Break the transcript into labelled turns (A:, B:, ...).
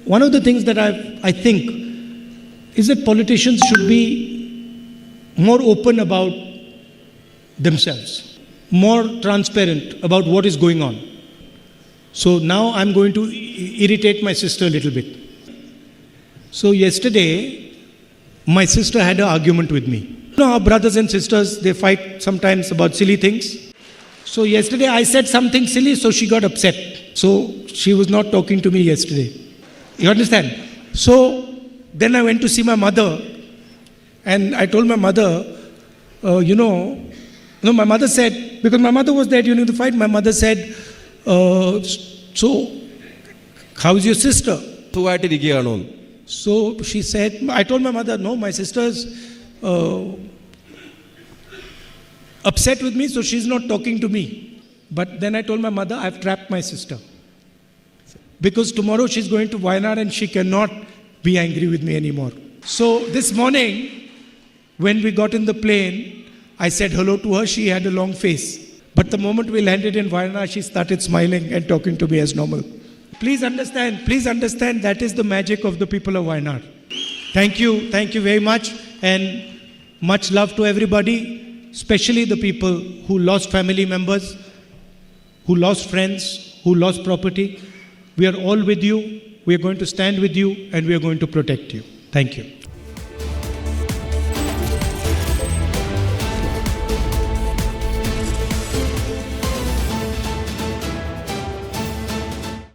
A: one of the things that I think is that politicians should be more open about themselves, more transparent about what is going on. So now I'm going to irritate my sister a little bit. So yesterday, my sister had an argument with me. You know, our brothers and sisters, they fight sometimes about silly things. So yesterday I said something silly, so she got upset. So she was not talking to me yesterday. You understand? So then I went to see my mother, and I told my mother, my mother said, because my mother was there during the fight, my mother said, so how's your sister? So she said, I told my mother, no, my sister's upset with me, so she's not talking to me. But then I told my mother, I've trapped my sister. Because tomorrow she's going to Wayanad and she cannot be angry with me anymore. So this morning, when we got in the plane, I said hello to her. She had a long face. But the moment we landed in Wayanad, she started smiling and talking to me as normal. Please understand that is the magic of the people of Wayanad. Thank you very much, and much love to everybody, especially the people who lost family members, who lost friends, who lost property. We are all with you. We are going to stand with you, and we are going to protect you. Thank you.